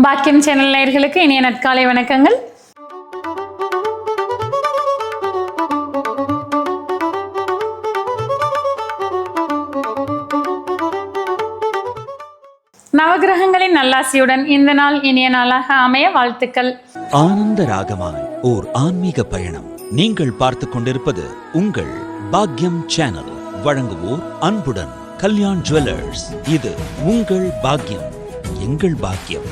பாக்கியம் சேனல் நேயர்களுக்கு இனிய நற்காலை வணக்கங்கள். நவகிரகங்களின் நல்லாசியுடன் இந்த நாள் இனிய நாளாக அமைய வாழ்த்துக்கள். ஆனந்த ராகமாய் ஓர் ஆன்மீக பயணம். நீங்கள் பார்த்து கொண்டிருப்பது உங்கள் பாக்கியம் சேனல். வழங்குவோர் அன்புடன் கல்யாண் ஜுவல்லர்ஸ். இது உங்கள் பாக்கியம், எங்கள் பாக்கியம்.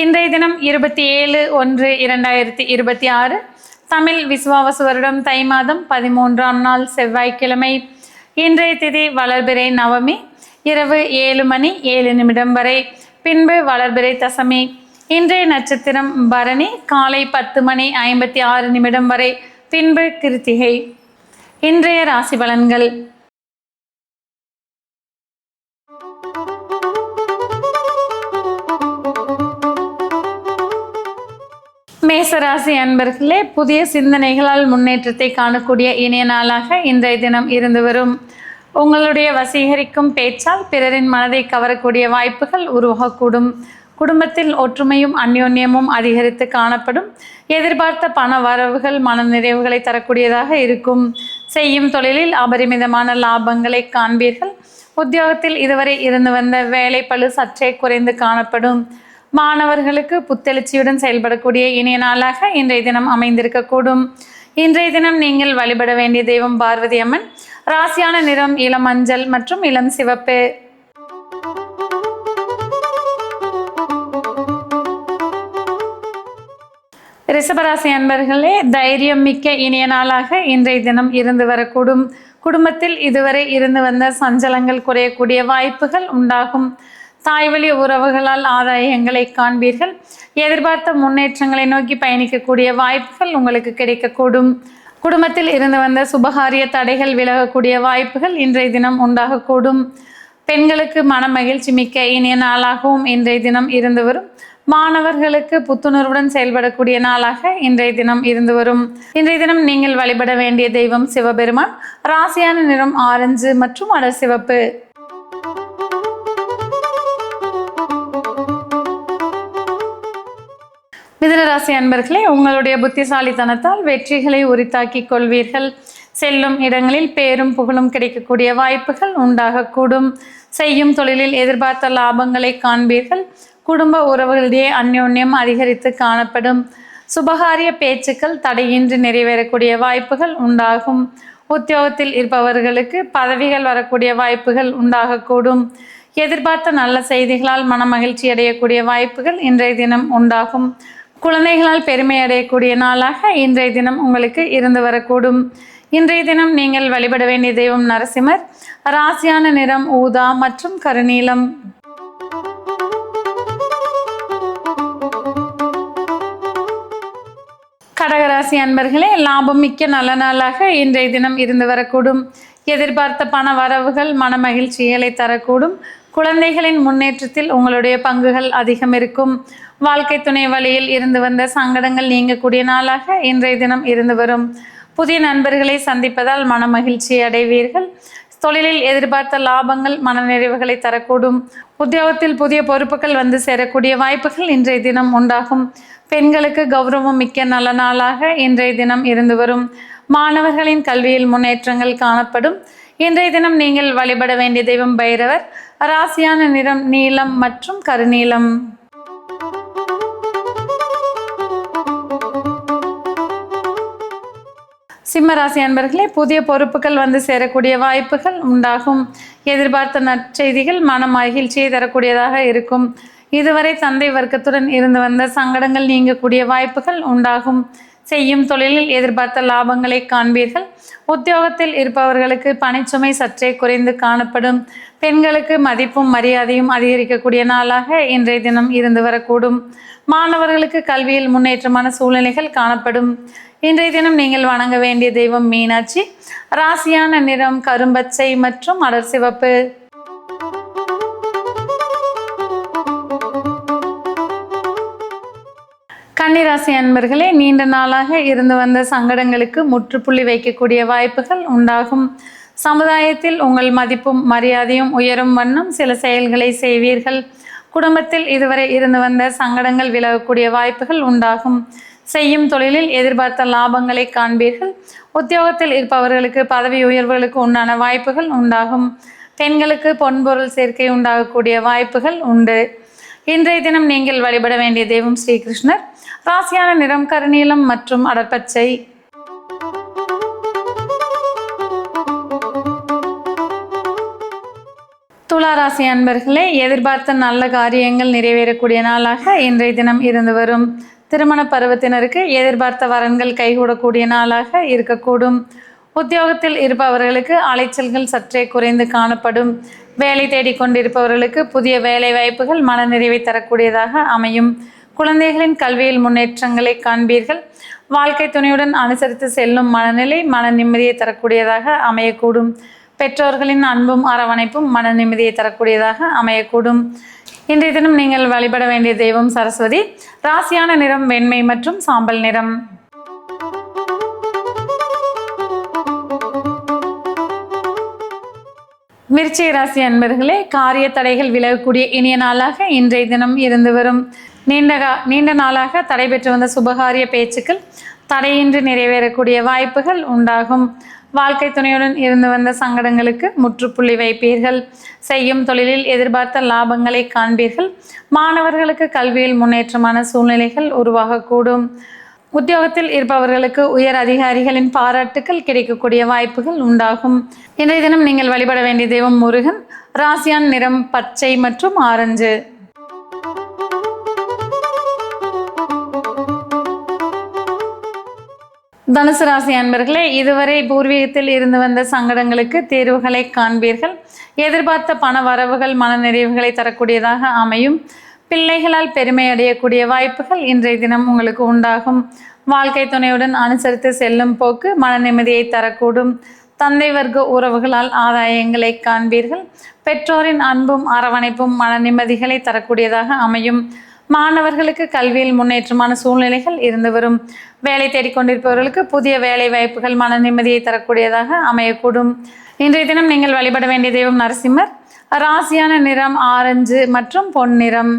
இன்றைய தினம் 27/1/2026 தமிழ் விசுவாவசு வருடம் தை மாதம் 13ஆம் நாள் செவ்வாய்க்கிழமை. இன்றைய திதி வளர்பிறை நவமி, இரவு 7:07 வரை, பின்பு வளர்பிறை தசமி. இன்றைய நட்சத்திரம் பரணி, காலை 10:56 வரை, பின்பு கிருத்திகை. இன்றைய ராசி பலன்கள். மேசராசி அன்பர்களே, புதிய சிந்தனைகளால் முன்னேற்றத்தை காணக்கூடிய இனிய நாளாக இன்றைய தினம் இருந்து வரும். உங்களுடைய வசீகரிக்கும் பேச்சால் பிறரின் மனதை கவரக்கூடிய வாய்ப்புகள் உருவாகக்கூடும். குடும்பத்தில் ஒற்றுமையும் அந்யோன்யமும் அதிகரித்து காணப்படும். எதிர்பார்த்த பண வரவுகள் மன நிறைவுகளை தரக்கூடியதாக இருக்கும். செய்யும் தொழிலில் அபரிமிதமான லாபங்களை காண்பீர்கள். உத்தியோகத்தில் இதுவரை இருந்து வந்த வேலை பளு சற்றே குறைந்து காணப்படும். மாணவர்களுக்கு புத்தெழுச்சியுடன் செயல்படக்கூடிய இனிய நாளாக இன்றைய தினம் அமைந்திருக்கக்கூடும். இன்றைய தினம் நீங்கள் வழிபட வேண்டிய தெய்வம் பார்வதி அம்மன். ராசியான நிறம் இளம் மஞ்சள் மற்றும் இளம் சிவப்பு. ரிஷபராசி அன்பர்களே, தைரியம் மிக்க இனிய நாளாக இன்றைய தினம் இருந்து வரக்கூடும். குடும்பத்தில் இதுவரை இருந்து வந்த சஞ்சலங்கள் குறையக்கூடிய வாய்ப்புகள் உண்டாகும். தாய்வழி உறவுகளால் ஆதாயங்களை காண்பீர்கள். எதிர்பார்த்த முன்னேற்றங்களை நோக்கி பயணிக்கக்கூடிய வாய்ப்புகள் உங்களுக்கு கிடைக்கக்கூடும். குடும்பத்தில் இருந்து வந்த சுபகாரிய தடைகள் விலகக்கூடிய வாய்ப்புகள் இன்றைய தினம் உண்டாகக்கூடும். பெண்களுக்கு மன மகிழ்ச்சி மிக்க இனிய நாளாகவும் இன்றைய தினம் இருந்து வரும். மாணவர்களுக்கு புத்துணர்வுடன் செயல்படக்கூடிய நாளாக இன்றைய தினம் இருந்து வரும். இன்றைய தினம் நீங்கள் வழிபட வேண்டிய தெய்வம் சிவபெருமான். ராசியான நிறம் ஆரஞ்சு மற்றும் அடர் சிவப்பு. மிதுனராசி அன்பர்களே, உங்களுடைய புத்திசாலித்தனத்தால் வெற்றிகளை உரித்தாக்கி கொள்வீர்கள். செல்லும் இடங்களில் பேரும் புகழும் கிடைக்கக்கூடிய வாய்ப்புகள் உண்டாகக்கூடும். செய்யும் தொழிலில் எதிர்பார்த்த லாபங்களை காண்பீர்கள். குடும்ப உறவுகளிடையே அந்யோன்யம் அதிகரித்து காணப்படும். சுபகாரிய பேச்சுக்கள் தடையின்றி நிறைவேறக்கூடிய வாய்ப்புகள் உண்டாகும். உத்தியோகத்தில் இருப்பவர்களுக்கு பதவிகள் வரக்கூடிய வாய்ப்புகள் உண்டாகக்கூடும். எதிர்பார்த்த நல்ல செய்திகளால் மன மகிழ்ச்சி அடையக்கூடிய வாய்ப்புகள் இன்றைய தினம் உண்டாகும். குழந்தைகளால் பெருமை அடையக்கூடிய நாளாக இன்றைய தினம் உங்களுக்கு இருந்து வரக்கூடும். இன்றைய தினம் நீங்கள் வழிபட வேண்டிய தெய்வம் நரசிம்மர். ராசியான நிறம் ஊதா மற்றும் கருநீலம். கடகராசி அன்பர்களே, லாபம் மிக்க நல்ல நாளாக இன்றைய தினம் இருந்து வரக்கூடும். எதிர்பார்த்த பண வரவுகள் மன மகிழ்ச்சிகளை தரக்கூடும். குழந்தைகளின் முன்னேற்றத்தில் உங்களுடைய பங்குகள் அதிகம் இருக்கும். வாழ்க்கை துணை வழியில் இருந்து வந்த சங்கடங்கள் நீங்கக்கூடிய நாளாக இன்றைய தினம் இருந்து வரும். புதிய நண்பர்களை சந்திப்பதால் மன மகிழ்ச்சி அடைவீர்கள். தொழிலில் எதிர்பார்த்த லாபங்கள் மனநிறைவுகளை தரக்கூடும். உத்தியோகத்தில் புதிய பொறுப்புகள் வந்து சேரக்கூடிய வாய்ப்புகள் இன்றைய தினம் உண்டாகும். பெண்களுக்கு கௌரவம் மிக்க நல்ல நாளாக இன்றைய தினம் இருந்து வரும். மாணவர்களின் கல்வியில் முன்னேற்றங்கள் காணப்படும். இன்றைய தினம் நீங்கள் வழிபட வேண்டிய தெய்வம் பைரவர். ராசியான நிறம் நீலம் மற்றும் கருநீலம். சிம்மராசி அன்பர்களே, புதிய பொறுப்புகள் வந்து சேரக்கூடிய வாய்ப்புகள் உண்டாகும். எதிர்பார்த்த நற்செய்திகள் மன மகிழ்ச்சியை தரக்கூடியதாக இருக்கும். இதுவரை தந்தை வர்க்கத்துடன் இருந்து வந்த சங்கடங்கள் நீங்கக்கூடிய வாய்ப்புகள் உண்டாகும். செய்யும் தொழிலில் எதிர்பார்த்த லாபங்களை காண்பீர்கள். உத்தியோகத்தில் இருப்பவர்களுக்கு பணிச்சுமை சற்றே குறைந்து காணப்படும். பெண்களுக்கு மதிப்பும் மரியாதையும் அதிகரிக்கக்கூடிய நாளாக இன்றைய தினம் இருந்து வரக்கூடும். மாணவர்களுக்கு கல்வியில் முன்னேற்றமான சூழ்நிலைகள் காணப்படும். இன்றைய தினம் நீங்கள் வணங்க வேண்டிய தெய்வம் மீனாட்சி. ராசியான நிறம் கரும்பச்சை மற்றும் அடர் சிவப்பு. கன்னிராசி அன்பர்களே, நீண்ட நாளாக இருந்து வந்த சங்கடங்களுக்கு முற்றுப்புள்ளி வைக்கக்கூடிய வாய்ப்புகள் உண்டாகும். சமுதாயத்தில் உங்கள் மதிப்பும் மரியாதையும் உயரும் வண்ணம் சில செயல்களை செய்வீர்கள். குடும்பத்தில் இதுவரை இருந்து வந்த சங்கடங்கள் விலகக்கூடிய வாய்ப்புகள் உண்டாகும். செய்யும் தொழிலில் எதிர்பார்த்த லாபங்களை காண்பீர்கள். உத்தியோகத்தில் இருப்பவர்களுக்கு பதவி உயர்வுகளுக்கு உண்டான வாய்ப்புகள் உண்டாகும். பெண்களுக்கு பொன்பொருள் சேர்க்கை உண்டாகக்கூடிய வாய்ப்புகள் உண்டு. இன்றைய தினம் நீங்கள் வழிபட வேண்டிய தெய்வம் ஸ்ரீகிருஷ்ணர். ராசியான நிறம் கருநீலம் மற்றும் அடற்பச்சை. துலா ராசி அன்பர்களே, எதிர்பார்த்த நல்ல காரியங்கள் நிறைவேறக்கூடிய நாளாக இன்றைய தினம் இருந்து வரும். திருமண பருவத்தினருக்கு எதிர்பார்த்த வரன்கள் கைகூடக்கூடிய நாளாக இருக்கக்கூடும். உத்தியோகத்தில் இருப்பவர்களுக்கு அலைச்சல்கள் சற்றே குறைந்து காணப்படும். வேலை தேடிக்கொண்டிருப்பவர்களுக்கு புதிய வேலை வாய்ப்புகள் மனநிறைவை தரக்கூடியதாக அமையும். குழந்தைகளின் கல்வியில் முன்னேற்றங்களை காண்பீர்கள். வாழ்க்கை துணையுடன் அனுசரித்து செல்லும் மனநிலை மன நிம்மதியை தரக்கூடியதாக அமையக்கூடும். பெற்றோர்களின் அன்பும் அரவணைப்பும் மன நிம்மதியை தரக்கூடியதாக அமையக்கூடும். இன்றைய தினம் நீங்கள் வழிபட வேண்டிய தெய்வம் சரஸ்வதி. ராசியான நிறம் வெண்மை மற்றும் சாம்பல் நிறம். விருச்சிக ராசி அன்பர்களே, காரிய தடைகள் விலகக்கூடிய இனிய நாளாக இன்றைய தினம் இருந்து வரும். நீண்ட நாளாக தடைபெற்று வந்த சுபகாரிய பேச்சுக்கள் தடையின்றி நிறைவேறக்கூடிய வாய்ப்புகள் உண்டாகும். வாழ்க்கை துணையுடன் இருந்து வந்த சங்கடங்களுக்கு முற்றுப்புள்ளி வைப்பீர்கள். செய்யும் தொழிலில் எதிர்பார்த்த லாபங்களை காண்பீர்கள். மாணவர்களுக்கு கல்வியில் முன்னேற்றமான சூழ்நிலைகள் உருவாகக்கூடும். உத்தியோகத்தில் இருப்பவர்களுக்கு உயர் அதிகாரிகளின் பாராட்டுக்கள் கிடைக்கக்கூடிய வாய்ப்புகள் உண்டாகும். இன்றைய தினம் நீங்கள் வழிபட வேண்டிய தெய்வம் முருகன். ராசியான் நிறம் பச்சை மற்றும் ஆரஞ்சு. தனுசு ராசி அன்பர்களே, இதுவரை பூர்வீகத்தில் இருந்து வந்த சங்கடங்களுக்கு தீர்வுகளை காண்பீர்கள். எதிர்பார்த்த பண வரவுகள் மனநிறைவுகளை தரக்கூடியதாக அமையும். பிள்ளைகளால் பெருமை அடையக்கூடிய வாய்ப்புகள் இன்றைய தினம் உங்களுக்கு உண்டாகும். வாழ்க்கை துணையுடன் அனுசரித்து செல்லும் போக்கு மன நிம்மதியை தரக்கூடும். தந்தை வர்க்க உறவுகளால் ஆதாயங்களை காண்பீர்கள். பெற்றோரின் அன்பும் அரவணைப்பும் மன நிம்மதிகளை தரக்கூடியதாக அமையும். மாணவர்களுக்கு கல்வியில் முன்னேற்றமான சூழ்நிலைகள் இருந்து வரும். வேலை தேடிக்கொண்டிருப்பவர்களுக்கு புதிய வேலை வாய்ப்புகள் மன நிம்மதியை தரக்கூடியதாக அமையக்கூடும். இன்றைய தினம் நீங்கள் வழிபட வேண்டிய தெய்வம் நரசிம்மர். ராசியான நிறம் ஆரஞ்சு மற்றும் பொன்னிறம்.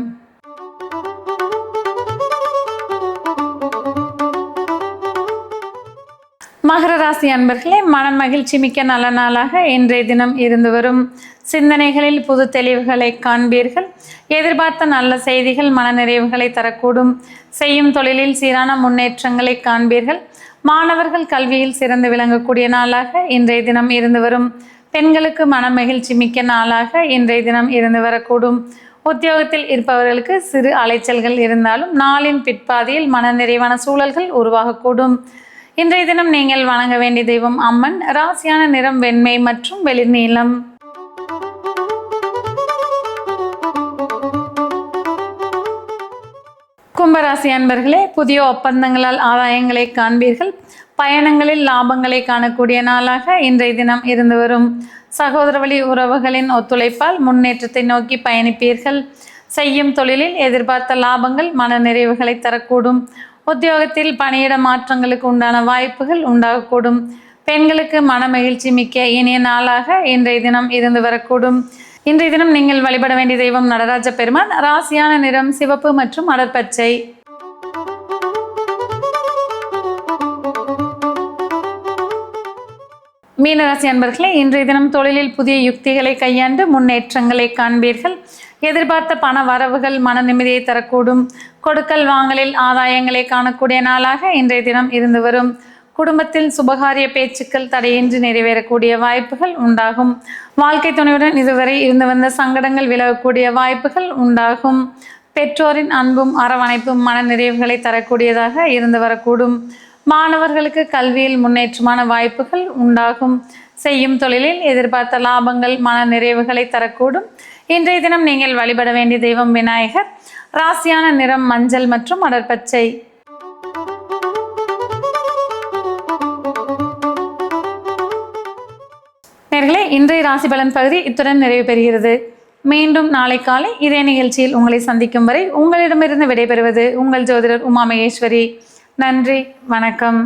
மகர ராசி அன்பர்களே, மன மகிழ்ச்சி மிக்க நல்ல நாளாக இன்றைய தினம் இருந்து வரும். சிந்தனைகளில் புது தெளிவுகளை காண்பீர்கள். எதிர்பார்த்த நல்ல செய்திகள் மனநிறைவுகளை தரக்கூடும். செய்யும் தொழிலில் சீரான முன்னேற்றங்களை காண்பீர்கள். மாணவர்கள் கல்வியில் சிறந்து விளங்கக்கூடிய நாளாக இன்றைய தினம் இருந்து வரும். பெண்களுக்கு மன மகிழ்ச்சி மிக்க நாளாக இன்றைய தினம் இருந்து வரக்கூடும். உத்தியோகத்தில் இருப்பவர்களுக்கு சிறு அலைச்சல்கள் இருந்தாலும் நாளின் பிற்பாதியில் மனநிறைவான சூழல்கள் உருவாகக்கூடும். இன்றைய தினம் நீங்கள் வணங்க வேண்டிய தெய்வம் அம்மன். ராசியான நிறம் வெண்மை மற்றும் வெளிர் நீலம். கும்பராசி அன்பர்களே, புதிய ஒப்பந்தங்களால் ஆதாயங்களை காண்பீர்கள். பயணங்களில் லாபங்களை காணக்கூடிய நாளாக இன்றைய தினம் இருந்து வரும். சகோதர வழி உறவுகளின் ஒத்துழைப்பால் முன்னேற்றத்தை நோக்கி பயணிப்பீர்கள். செய்யும் தொழிலில் எதிர்பார்த்த லாபங்கள் மன நிறைவுகளை தரக்கூடும். உத்தியோகத்தில் பணியிட மாற்றங்களுக்கு உண்டான வாய்ப்புகள் உண்டாகக்கூடும். பெண்களுக்கு மன மகிழ்ச்சி மிக்க இனிய நாளாக இன்றைய தினம் இருந்து வரக்கூடும். இன்றைய தினம் நீங்கள் வழிபட வேண்டிய தெய்வம் நடராஜ பெருமான். ராசியான நிறம் சிவப்பு மற்றும் அடற்பச்சை. மீனராசி அன்பர்களே, இன்றைய தினம் தொழிலில் புதிய யுக்திகளை கையாண்டு முன்னேற்றங்களை காண்பீர்கள். எதிர்பார்த்த பண வரவுகள் மன நிம்மதியை தரக்கூடும். கொடுக்கல் வாங்கலில் ஆதாயங்களை காணக்கூடிய நாளாக இன்றைய தினம் இருந்து வரும். குடும்பத்தில் சுபகாரிய பேச்சுக்கள் தடையின்றி நிறைவேறக்கூடிய வாய்ப்புகள் உண்டாகும். வாழ்க்கை துணையுடன் இதுவரை இருந்து வந்த சங்கடங்கள் விலகக்கூடிய வாய்ப்புகள் உண்டாகும். பெற்றோரின் அன்பும் அரவணைப்பும் மன நிறைவுகளை தரக்கூடியதாக இருந்து வரக்கூடும். மாணவர்களுக்கு கல்வியில் முன்னேற்றமான வாய்ப்புகள் உண்டாகும். செய்யும் தொழிலில் எதிர்பார்த்த லாபங்கள் மன நிறைவுகளை தரக்கூடும். இன்றைய தினம் நீங்கள் வழிபட வேண்டிய தெய்வம் விநாயகர். ராசியான நிறம் மஞ்சள் மற்றும் அடற்பச்சை. நேயர்களே, இன்றைய ராசி பலன் பகுதி இத்துடன் நிறைவு பெறுகிறது. மீண்டும் நாளை காலை இதே நிகழ்ச்சியில் உங்களை சந்திக்கும் வரை உங்களிடமிருந்து விடைபெறுவது உங்கள் ஜோதிடர் உமா மகேஸ்வரி. நன்றி, வணக்கம்.